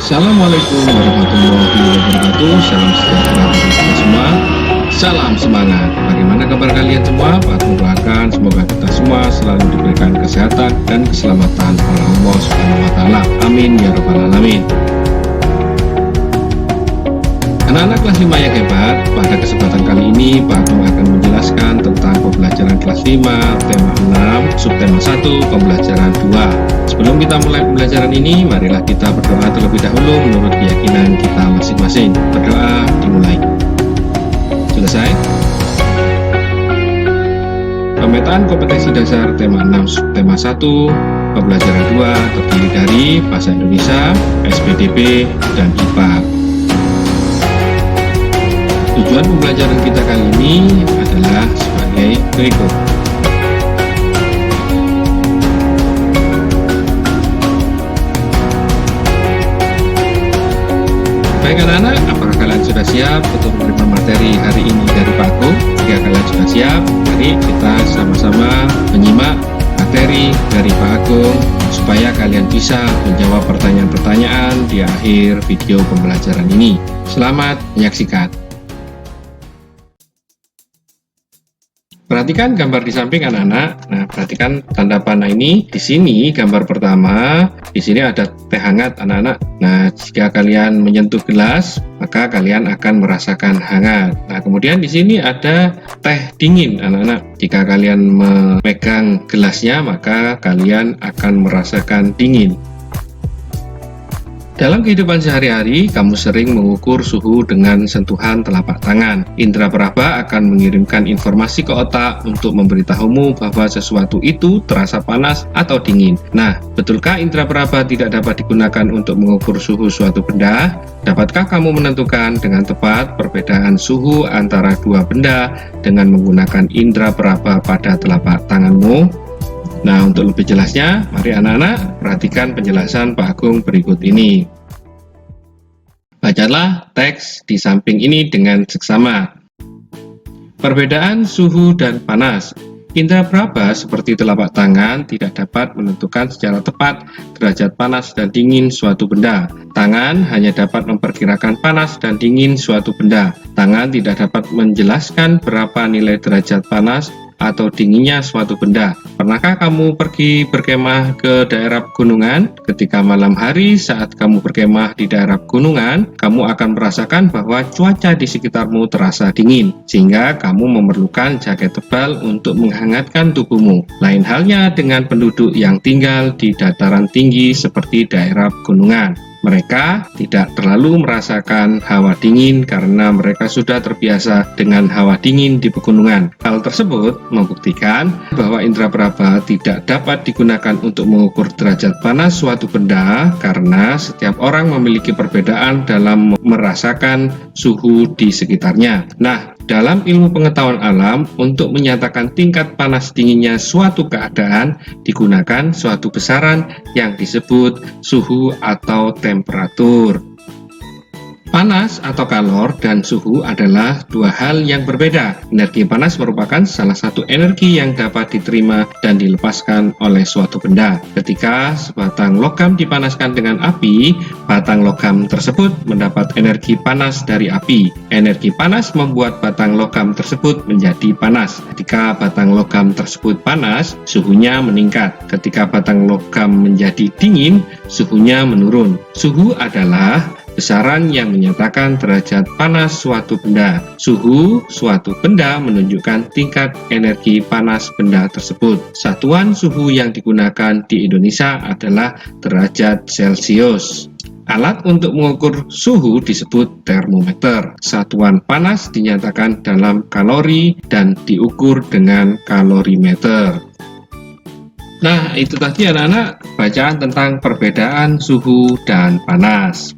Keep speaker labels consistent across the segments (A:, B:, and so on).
A: Assalamualaikum warahmatullahi wabarakatuh. Salam sejahtera bagi kita semua. Salam semangat. Bagaimana kabar kalian semua? Pak doakan semoga kita semua selalu diberikan kesehatan dan keselamatan oleh Allah Subhanahu wa taala. Amin ya rabbal alamin. Anak-anak kelas 5 yang hebat, pada kesempatan kali ini Pak Agung akan menjelaskan tentang pembelajaran kelas 5, tema 6, subtema 1, pembelajaran 2. Sebelum kita mulai pembelajaran ini, marilah kita berdoa terlebih dahulu menurut keyakinan kita masing-masing. Berdoa dimulai. Selesai. Pemetaan kompetensi dasar tema 6, subtema 1, pembelajaran 2 terdiri dari Bahasa Indonesia, SPDB, dan IPA. Tujuan pembelajaran kita kali ini adalah sebagai berikut. Baik anak-anak, apakah kalian sudah siap untuk menerima materi hari ini dari Pak Agung? Jika kalian sudah siap, mari kita sama-sama menyimak materi dari Pak Agung supaya kalian bisa menjawab pertanyaan-pertanyaan di akhir video pembelajaran ini. Selamat menyaksikan. Perhatikan gambar di samping anak-anak. Nah, perhatikan tanda panah ini. Di sini gambar pertama, di sini ada teh hangat anak-anak. Nah, jika kalian menyentuh gelas, maka kalian akan merasakan hangat. Nah, kemudian di sini ada teh dingin anak-anak. Jika kalian memegang gelasnya, maka kalian akan merasakan dingin. Dalam kehidupan sehari-hari, kamu sering mengukur suhu dengan sentuhan telapak tangan. Indra peraba akan mengirimkan informasi ke otak untuk memberitahumu bahwa sesuatu itu terasa panas atau dingin. Nah, betulkah indra peraba tidak dapat digunakan untuk mengukur suhu suatu benda? Dapatkah kamu menentukan dengan tepat perbedaan suhu antara dua benda dengan menggunakan indra peraba pada telapak tanganmu? Nah, untuk lebih jelasnya, mari anak-anak perhatikan penjelasan Pak Agung berikut ini. Bacalah teks di samping ini dengan seksama. Perbedaan suhu dan panas. Indra peraba seperti telapak tangan tidak dapat menentukan secara tepat derajat panas dan dingin suatu benda. Tangan hanya dapat memperkirakan panas dan dingin suatu benda. Tangan tidak dapat menjelaskan berapa nilai derajat panas atau dinginnya suatu benda. Pernahkah kamu pergi berkemah ke daerah pegunungan? Ketika malam hari saat kamu berkemah di daerah pegunungan, kamu akan merasakan bahwa cuaca di sekitarmu terasa dingin, sehingga kamu memerlukan jaket tebal untuk menghangatkan tubuhmu. Lain halnya dengan penduduk yang tinggal di dataran tinggi seperti daerah pegunungan. Mereka tidak terlalu merasakan hawa dingin karena mereka sudah terbiasa dengan hawa dingin di pegunungan. Hal tersebut membuktikan bahwa indra peraba tidak dapat digunakan untuk mengukur derajat panas suatu benda karena setiap orang memiliki perbedaan dalam merasakan suhu di sekitarnya. Nah, dalam ilmu pengetahuan alam, untuk menyatakan tingkat panas dinginnya suatu keadaan digunakan suatu besaran yang disebut suhu atau temperatur. Panas atau kalor dan suhu adalah dua hal yang berbeda. Energi panas merupakan salah satu energi yang dapat diterima dan dilepaskan oleh suatu benda. Ketika sebatang logam dipanaskan dengan api, batang logam tersebut mendapat energi panas dari api. Energi panas membuat batang logam tersebut menjadi panas. Ketika batang logam tersebut panas, suhunya meningkat. Ketika batang logam menjadi dingin, suhunya menurun. Suhu adalah besaran yang menyatakan derajat panas suatu benda. Suhu suatu benda menunjukkan tingkat energi panas benda tersebut. Satuan suhu yang digunakan di Indonesia adalah derajat Celcius. Alat untuk mengukur suhu disebut termometer. Satuan panas dinyatakan dalam kalori dan diukur dengan kalorimeter. Nah, itu tadi anak-anak bacaan tentang perbedaan suhu dan panas.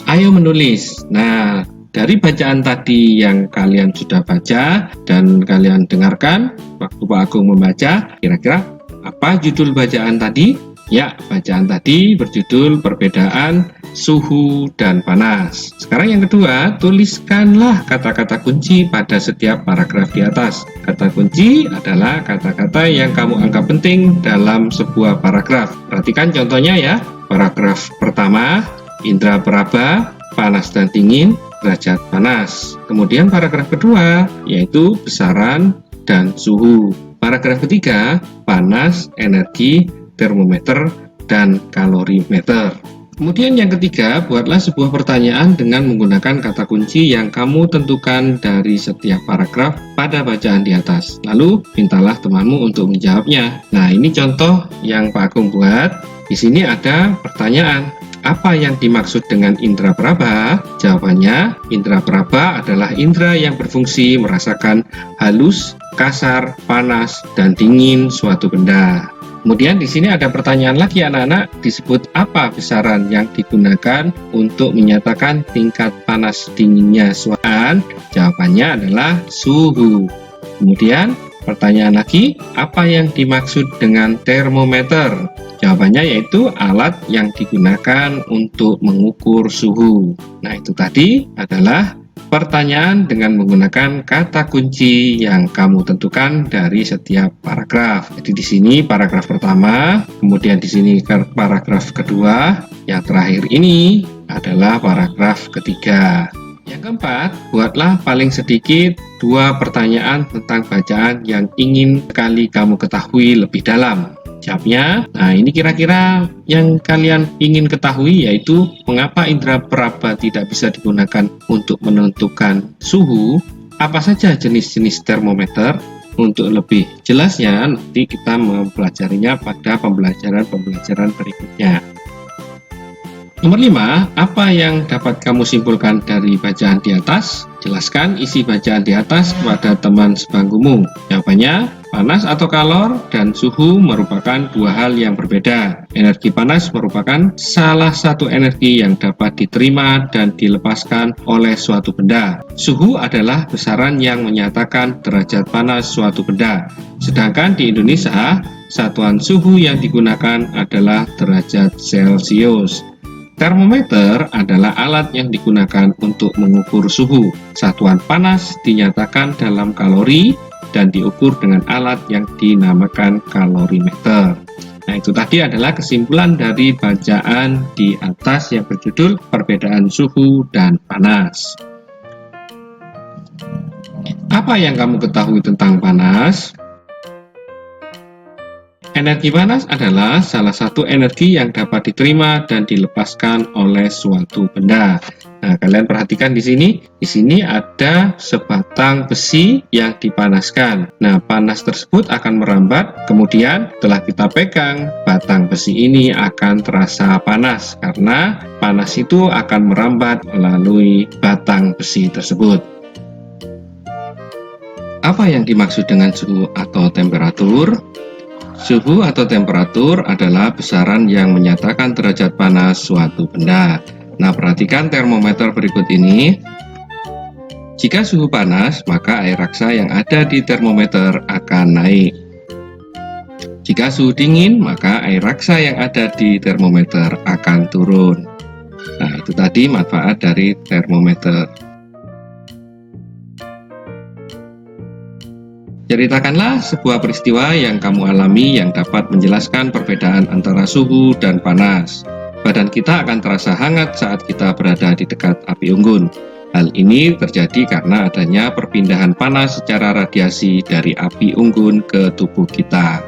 A: Ayo menulis. Nah, dari bacaan tadi yang kalian sudah baca dan kalian dengarkan waktu Pak Agung membaca, kira-kira apa judul bacaan tadi? Ya, bacaan tadi berjudul perbedaan suhu, dan panas. Sekarang yang kedua, tuliskanlah kata-kata kunci pada setiap paragraf di atas. Kata kunci adalah kata-kata yang kamu anggap penting dalam sebuah paragraf. Perhatikan contohnya ya. Paragraf pertama, indra peraba, panas dan dingin, derajat panas. Kemudian paragraf kedua, yaitu besaran dan suhu. Paragraf ketiga, panas, energi, termometer, dan kalorimeter. Kemudian yang ketiga, buatlah sebuah pertanyaan dengan menggunakan kata kunci yang kamu tentukan dari setiap paragraf pada bacaan di atas. Lalu, mintalah temanmu untuk menjawabnya. Nah, ini contoh yang Pak Agung buat. Di sini ada pertanyaan. Apa yang dimaksud dengan indra peraba? Jawabannya, indra peraba adalah indra yang berfungsi merasakan halus, kasar, panas, dan dingin suatu benda. Kemudian di sini ada pertanyaan lagi anak-anak, disebut apa besaran yang digunakan untuk menyatakan tingkat panas dinginnya suatu? Jawabannya adalah suhu. Kemudian pertanyaan lagi, apa yang dimaksud dengan termometer? Jawabannya yaitu alat yang digunakan untuk mengukur suhu. Nah, itu tadi adalah pertanyaan dengan menggunakan kata kunci yang kamu tentukan dari setiap paragraf. Jadi di sini paragraf pertama, kemudian di sini paragraf kedua, yang terakhir ini adalah paragraf ketiga. Yang keempat, buatlah paling sedikit 2 pertanyaan tentang bacaan yang ingin sekali kamu ketahui lebih dalam. Jawabnya, nah ini kira-kira yang kalian ingin ketahui yaitu mengapa indra peraba tidak bisa digunakan untuk menentukan suhu, apa saja jenis-jenis termometer. Untuk lebih jelasnya nanti kita mempelajarinya pada pembelajaran berikutnya. Nomor 5, apa yang dapat kamu simpulkan dari bacaan di atas? Jelaskan isi bacaan di atas kepada teman sebangkumu. Jawabannya, panas atau kalor dan suhu merupakan 2 hal yang berbeda. Energi panas merupakan salah satu energi yang dapat diterima dan dilepaskan oleh suatu benda. Suhu adalah besaran yang menyatakan derajat panas suatu benda. Sedangkan di Indonesia, satuan suhu yang digunakan adalah derajat Celcius. Termometer adalah alat yang digunakan untuk mengukur suhu. Satuan panas dinyatakan dalam kalori dan diukur dengan alat yang dinamakan kalorimeter. Nah, itu tadi adalah kesimpulan dari bacaan di atas yang berjudul perbedaan suhu dan panas. Apa yang kamu ketahui tentang panas? Energi panas adalah salah satu energi yang dapat diterima dan dilepaskan oleh suatu benda. Nah, kalian perhatikan di sini ada sebatang besi yang dipanaskan. Nah, panas tersebut akan merambat, kemudian setelah kita pegang, batang besi ini akan terasa panas karena panas itu akan merambat melalui batang besi tersebut. Apa yang dimaksud dengan suhu atau temperatur? Suhu atau temperatur adalah besaran yang menyatakan derajat panas suatu benda. Nah, perhatikan termometer berikut ini. Jika suhu panas, maka air raksa yang ada di termometer akan naik. Jika suhu dingin, maka air raksa yang ada di termometer akan turun. Nah, itu tadi manfaat dari termometer. Ceritakanlah sebuah peristiwa yang kamu alami yang dapat menjelaskan perbedaan antara suhu dan panas. Badan kita akan terasa hangat saat kita berada di dekat api unggun. Hal ini terjadi karena adanya perpindahan panas secara radiasi dari api unggun ke tubuh kita.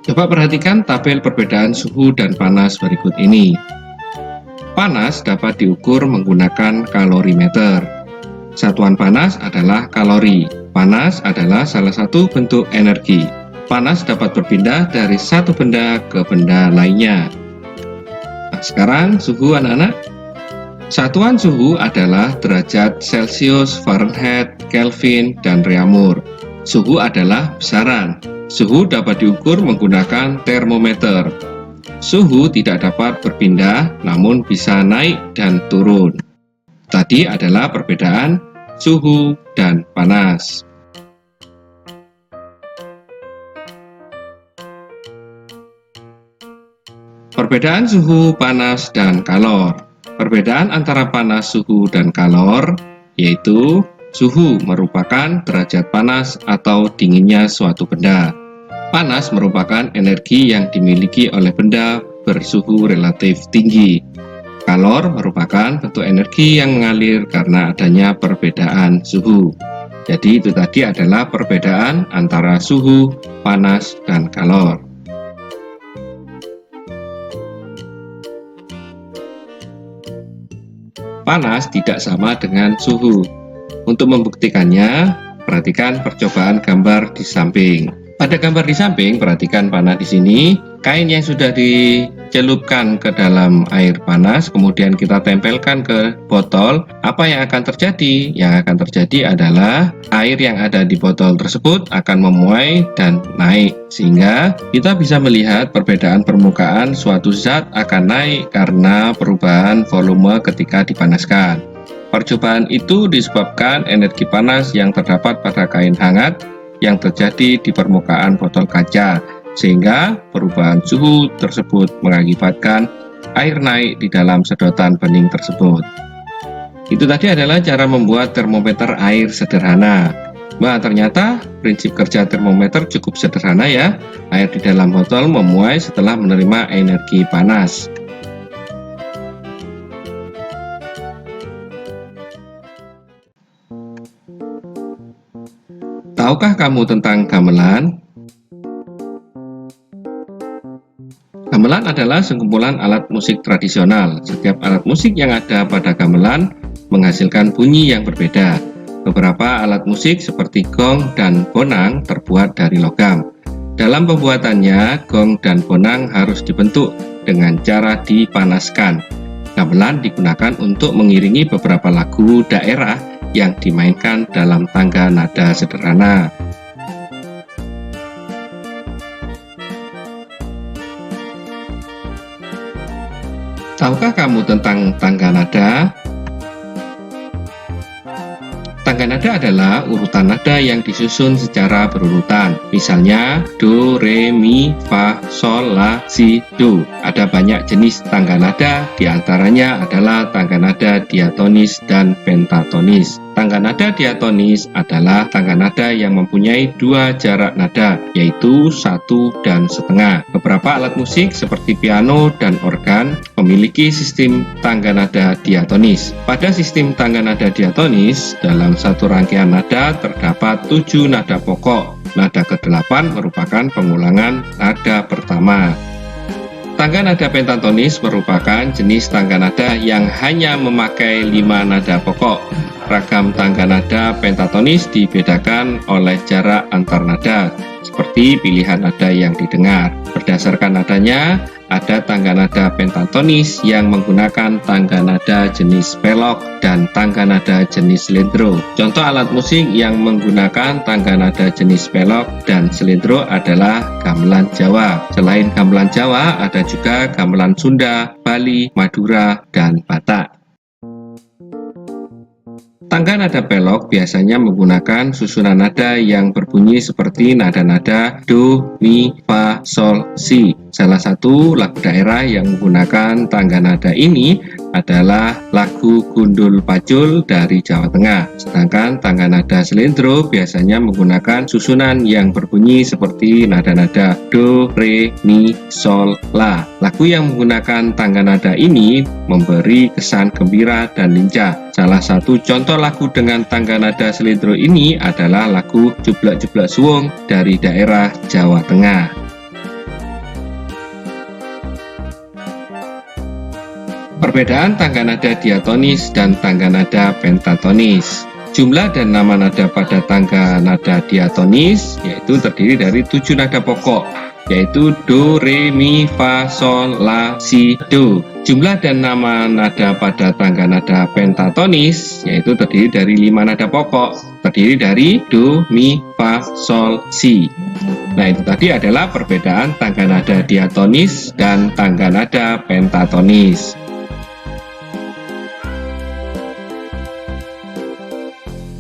A: Coba perhatikan tabel perbedaan suhu dan panas berikut ini. Panas dapat diukur menggunakan kalorimeter. Satuan panas adalah kalori. Panas adalah salah satu bentuk energi. Panas dapat berpindah dari satu benda ke benda lainnya. Nah, sekarang suhu anak-anak. Satuan suhu adalah derajat Celcius, Fahrenheit, Kelvin, dan Reaumur. Suhu adalah besaran. Suhu dapat diukur menggunakan termometer. Suhu tidak dapat berpindah, namun bisa naik dan turun. Tadi adalah perbedaan suhu dan panas. Perbedaan suhu, panas, dan kalor. Perbedaan antara panas, suhu, dan kalor yaitu suhu merupakan derajat panas atau dinginnya suatu benda. Panas merupakan energi yang dimiliki oleh benda bersuhu relatif tinggi. Kalor merupakan bentuk energi yang mengalir karena adanya perbedaan suhu. Jadi itu tadi adalah perbedaan antara suhu, panas, dan kalor. Panas tidak sama dengan suhu. Untuk membuktikannya, perhatikan percobaan gambar di samping. Pada gambar di samping, perhatikan panah di sini. Kain yang sudah dicelupkan ke dalam air panas, kemudian kita tempelkan ke botol. Apa yang akan terjadi? Yang akan terjadi adalah air yang ada di botol tersebut akan memuai dan naik, sehingga kita bisa melihat perbedaan permukaan suatu zat akan naik karena perubahan volume ketika dipanaskan. Percobaan itu disebabkan energi panas yang terdapat pada kain hangat yang terjadi di permukaan botol kaca, sehingga perubahan suhu tersebut mengakibatkan air naik di dalam sedotan bening tersebut. Itu tadi adalah cara membuat termometer air sederhana. Wah, ternyata prinsip kerja termometer cukup sederhana ya. Air di dalam botol memuai setelah menerima energi panas. Tahukah kamu tentang gamelan? Gamelan adalah sekumpulan alat musik tradisional. Setiap alat musik yang ada pada gamelan menghasilkan bunyi yang berbeda. Beberapa alat musik seperti gong dan bonang terbuat dari logam. Dalam pembuatannya, gong dan bonang harus dibentuk dengan cara dipanaskan. Gamelan digunakan untuk mengiringi beberapa lagu daerah yang dimainkan dalam tangga nada sederhana. Tahukah kamu tentang tangga nada? Tangga nada adalah urutan nada yang disusun secara berurutan. Misalnya do, re, mi, fa, sol, la, si, do. Ada banyak jenis tangga nada, diantaranya adalah tangga nada diatonis dan pentatonis. Tangga nada diatonis adalah tangga nada yang mempunyai dua jarak nada, yaitu 1 dan setengah. Beberapa alat musik seperti piano dan organ memiliki sistem tangga nada diatonis. Pada sistem tangga nada diatonis, dalam satu rangkaian nada terdapat 7 nada pokok. Nada ke-8 merupakan pengulangan nada pertama. Tangga nada pentatonis merupakan jenis tangga nada yang hanya memakai 5 nada pokok. Ragam tangga nada pentatonis dibedakan oleh jarak antar nada, seperti pilihan nada yang didengar. Berdasarkan nadanya, ada tangga nada pentatonis yang menggunakan tangga nada jenis pelok dan tangga nada jenis selendro. Contoh alat musik yang menggunakan tangga nada jenis pelok dan selendro adalah gamelan Jawa. Selain gamelan Jawa, ada juga gamelan Sunda, Bali, Madura, dan Batak. Tangga nada pelok biasanya menggunakan susunan nada yang berbunyi seperti nada-nada do, mi, fa, sol, si. Salah satu lagu daerah yang menggunakan tangga nada ini adalah lagu Gundul Pacul dari Jawa Tengah. Sedangkan tangga nada selendro biasanya menggunakan susunan yang berbunyi seperti nada-nada do, re, mi, sol, la. Lagu yang menggunakan tangga nada ini memberi kesan gembira dan lincah. Salah satu contoh lagu dengan tangga nada selendro ini adalah lagu Jublak-Jublak Suwung dari daerah Jawa Tengah. Perbedaan tangga nada diatonis dan tangga nada pentatonis. Jumlah dan nama nada pada tangga nada diatonis yaitu terdiri dari 7 nada pokok, yaitu do, re, mi, fa, sol, la, si, do. Jumlah dan nama nada pada tangga nada pentatonis yaitu terdiri dari 5 nada pokok, terdiri dari do, mi, fa, sol, si. Nah, itu tadi adalah perbedaan tangga nada diatonis dan tangga nada pentatonis.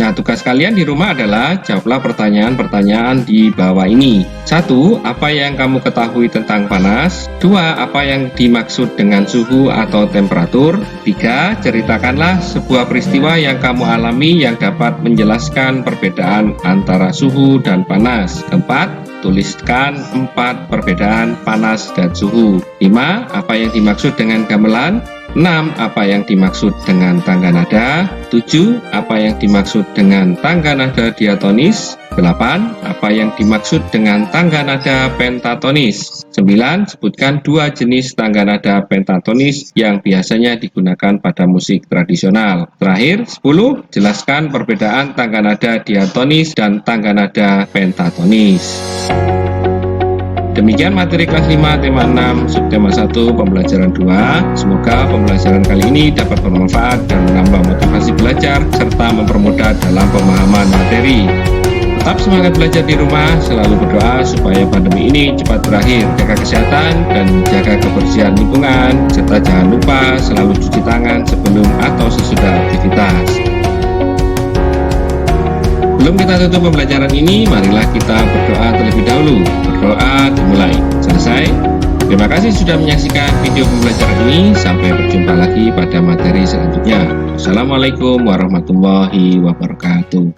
A: Nah, Nah, tugas kalian di rumah adalah jawablah pertanyaan-pertanyaan di bawah ini. 1. Apa yang kamu ketahui tentang panas? 2. Apa yang dimaksud dengan suhu atau temperatur? 3. Ceritakanlah sebuah peristiwa yang kamu alami yang dapat menjelaskan perbedaan antara suhu dan panas. 4. Tuliskan 4 perbedaan panas dan suhu. 5. Apa yang dimaksud dengan gamelan? 6. Apa yang dimaksud dengan tangga nada? 7. Apa yang dimaksud dengan tangga nada diatonis? 8. Apa yang dimaksud dengan tangga nada pentatonis? 9. Sebutkan 2 jenis tangga nada pentatonis yang biasanya digunakan pada musik tradisional. Terakhir, 10. Jelaskan perbedaan tangga nada diatonis dan tangga nada pentatonis. Demikian materi kelas 5 tema 6 subtema 1 pembelajaran 2. Semoga pembelajaran kali ini dapat bermanfaat dan menambah motivasi belajar serta mempermudah dalam pemahaman materi. Tetap semangat belajar di rumah, selalu berdoa supaya pandemi ini cepat berakhir. Jaga kesehatan dan jaga kebersihan lingkungan, serta jangan lupa selalu cuci tangan sebelum atau sesudah aktivitas. Sebelum kita tutup pembelajaran ini, marilah kita berdoa terlebih dahulu. Berdoa dimulai. Selesai. Terima kasih sudah menyaksikan video pembelajaran ini. Sampai berjumpa lagi pada materi selanjutnya. Assalamualaikum warahmatullahi wabarakatuh.